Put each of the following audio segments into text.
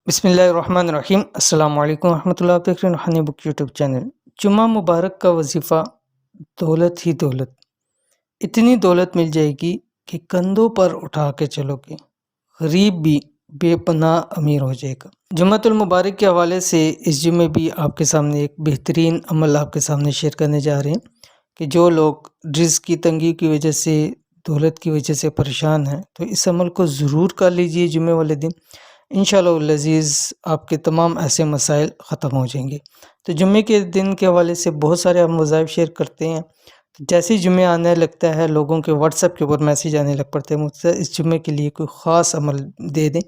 بسم اللہ الرحمن الرحیم۔ السلام علیکم ورحمۃ اللہ۔ آپ دیکھ رہے ہیں روحانی بک یوٹیوب چینل۔ جمعہ مبارک کا وظیفہ دولت ہی دولت، اتنی دولت مل جائے گی کہ کندھوں پر اٹھا کے چلو گے، غریب بھی بے پناہ امیر ہو جائے گا۔ جمعۃ المبارک کے حوالے سے اس جمعے بھی آپ کے سامنے ایک بہترین عمل آپ کے سامنے شیئر کرنے جا رہے ہیں کہ جو لوگ رزق کی تنگی کی وجہ سے، دولت کی وجہ سے پریشان ہیں، تو اس عمل کو ضرور کر لیجئے جمعے والے دن۔ انشاءاللہ العزیز آپ کے تمام ایسے مسائل ختم ہو جائیں گے۔ تو جمعے کے دن کے حوالے سے بہت سارے ہم وظائف شیئر کرتے ہیں، جیسے جمعہ آنے لگتا ہے لوگوں کے واٹس ایپ کے اوپر میسیج آنے لگ پڑتے ہیں، مجھ سے اس جمعے کے لیے کوئی خاص عمل دے دیں۔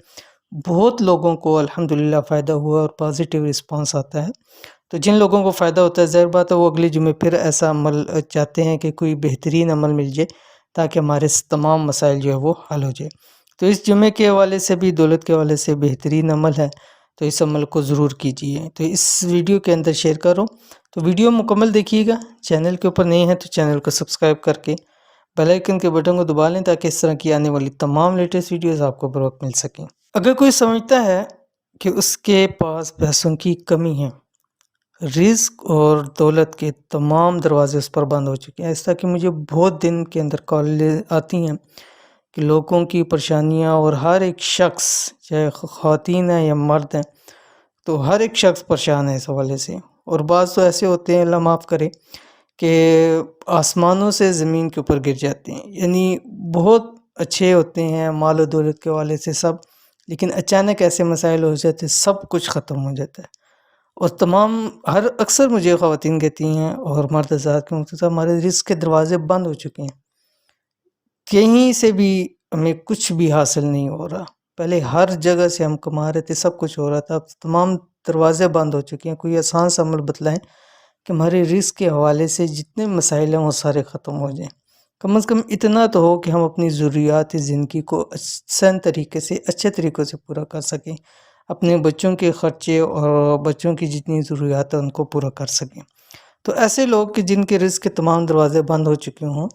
بہت لوگوں کو الحمدللہ فائدہ ہوا اور پازیٹیو رسپانس آتا ہے۔ تو جن لوگوں کو فائدہ ہوتا ہے، ظاہر بات ہے وہ اگلے جمعے پھر ایسا عمل چاہتے ہیں کہ کوئی بہترین عمل مل جائے تاکہ ہمارے تمام مسائل جو ہے وہ حل ہو جائے۔ تو اس جمعے کے حوالے سے بھی، دولت کے حوالے سے بہترین عمل ہے، تو اس عمل کو ضرور کیجیے۔ تو اس ویڈیو کے اندر شیئر کرو، تو ویڈیو مکمل دیکھیے گا۔ چینل کے اوپر نہیں ہے تو چینل کو سبسکرائب کر کے بیل آئیکن کے بٹن کو دبا لیں تاکہ اس طرح کی آنے والی تمام لیٹسٹ ویڈیوز آپ کو بر وقت مل سکیں۔ اگر کوئی سمجھتا ہے کہ اس کے پاس پیسوں کی کمی ہے، رزق اور دولت کے تمام دروازے اس پر بند ہو چکے ہیں، ایسا کہ مجھے بہت دن کے اندر کال آتی ہیں کہ لوگوں کی پریشانیاں، اور ہر ایک شخص چاہے خواتین ہیں یا مرد ہیں، تو ہر ایک شخص پریشان ہے اس حوالے سے۔ اور بعض تو ایسے ہوتے ہیں، اللہ معاف کرے، کہ آسمانوں سے زمین کے اوپر گر جاتے ہیں، یعنی بہت اچھے ہوتے ہیں مال و دولت کے حوالے سے سب، لیکن اچانک ایسے مسائل ہو جاتے ہیں، سب کچھ ختم ہو جاتا ہے۔ اور تمام اکثر مجھے خواتین کہتی ہیں اور مرد حضرات کے مختصر ہمارے رزق کے دروازے بند ہو چکے ہیں، کہیں سے بھی ہمیں کچھ بھی حاصل نہیں ہو رہا۔ پہلے ہر جگہ سے ہم کما رہے تھے، سب کچھ ہو رہا تھا، اب تمام دروازے بند ہو چکے ہیں۔ کوئی آسان سا عمل بتلائیں کہ ہمارے رزق کے حوالے سے جتنے مسائل ہیں وہ سارے ختم ہو جائیں۔ کم از کم اتنا تو ہو کہ ہم اپنی ضروریات زندگی کو احسن طریقے سے، اچھے طریقوں سے پورا کر سکیں، اپنے بچوں کے خرچے اور بچوں کی جتنی ضروریات ہیں ان کو پورا کر سکیں۔ تو ایسے لوگ کہ جن کے رزق کے تمام دروازے بند ہو چکے ہوں،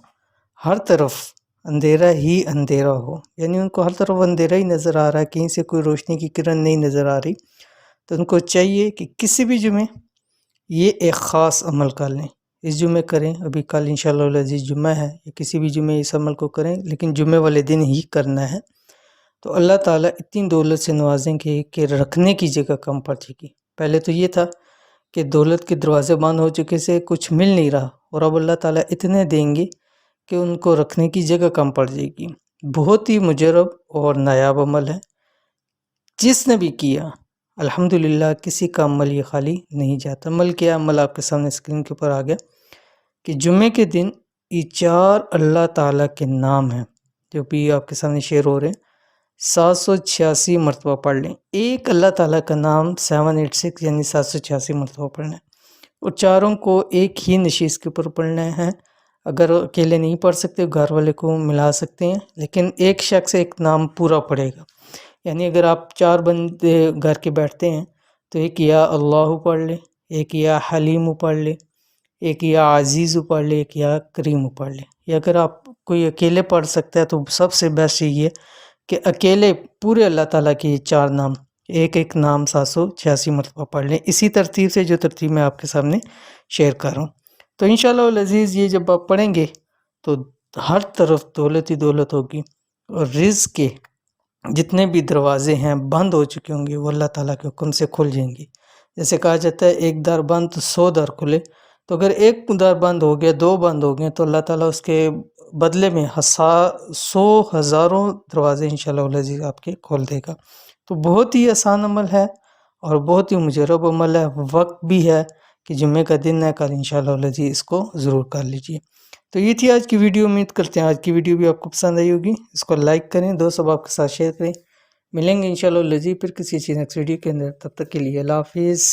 ہر طرف اندھیرا ہی اندھیرا ہو، یعنی ان کو ہر طرف اندھیرا ہی نظر آ رہا ہے، کہیں سے کوئی روشنی کی کرن نہیں نظر آ رہی، تو ان کو چاہیے کہ کسی بھی جمعے یہ ایک خاص عمل کر لیں۔ اس جمعے کریں، ابھی کل انشاءاللہ العزیز جمعہ ہے، یا کسی بھی جمعے اس عمل کو کریں، لیکن جمعے والے دن ہی کرنا ہے، تو اللہ تعالیٰ اتنی دولت سے نوازیں گے کہ رکھنے کی جگہ کم پڑ جائے گی۔ پہلے تو یہ تھا کہ دولت کے دروازے بند ہو چکے سے کچھ مل نہیں رہا، اور اب اللہ تعالیٰ اتنے دیں گے کہ ان کو رکھنے کی جگہ کم پڑ جائے گی۔ بہت ہی مجرب اور نایاب عمل ہے، جس نے بھی کیا الحمدللہ کسی کا عمل یہ خالی نہیں جاتا۔ عمل کیا؟ عمل آپ کے سامنے اسکرین کے اوپر آ گیا کہ جمعے کے دن یہ 4 اللہ تعالیٰ کے نام ہیں جو بھی آپ کے سامنے شیئر ہو رہے ہیں، 786 مرتبہ پڑھ لیں۔ ایک اللہ تعالیٰ کا نام 786 یعنی 786 مرتبہ پڑھنا ہے، اور چاروں کو ایک ہی نشست کے اوپر پڑھنا ہے۔ اگر اکیلے نہیں پڑھ سکتے گھر والے کو ملا سکتے ہیں، لیکن ایک شخص ایک نام پورا پڑھے گا۔ یعنی اگر آپ 4 بندے گھر کے بیٹھتے ہیں تو ایک یا اللہ پڑھ لے، ایک یا حلیم پڑھ لے، ایک یا عزیز پڑھ لے، ایک یا کریم پڑھ لے۔ یا اگر آپ کوئی اکیلے پڑھ سکتا ہے تو سب سے بیسٹ یہ ہے کہ اکیلے پورے اللہ تعالیٰ کے یہ 4 نام، ایک ایک نام 786 مرتبہ پڑھ لیں، اسی ترتیب سے جو ترتیب میں آپ کے سامنے شیئر کر رہا ہوں۔ تو انشاءاللہ العزیز یہ جب آپ پڑھیں گے تو ہر طرف دولت ہی دولت ہوگی، اور رزق کے جتنے بھی دروازے ہیں بند ہو چکے ہوں گے وہ اللہ تعالیٰ کے حکم سے کھل جائیں گے۔ جیسے کہا جاتا ہے ایک در بند تو 100 در کھلے، تو اگر ایک در بند ہو گیا، 2 بند ہو گئے، تو اللہ تعالیٰ اس کے بدلے میں 100 ہزاروں دروازے انشاءاللہ العزیز آپ کے کھول دے گا۔ تو بہت ہی آسان عمل ہے اور بہت ہی مجرب عمل ہے، وقت بھی ہے کہ جمعے کا دن ہے، کل انشاءاللہ العزیز اس کو ضرور کر لیجئے۔ تو یہ تھی آج کی ویڈیو، امید کرتے ہیں آج کی ویڈیو بھی آپ کو پسند آئی ہوگی۔ اس کو لائک کریں، دوستوں آپ کے ساتھ شیئر کریں۔ ملیں گے انشاءاللہ العزیز پھر کسی نیکسٹ ویڈیو کے اندر، تب تک کے لیے اللہ حافظ۔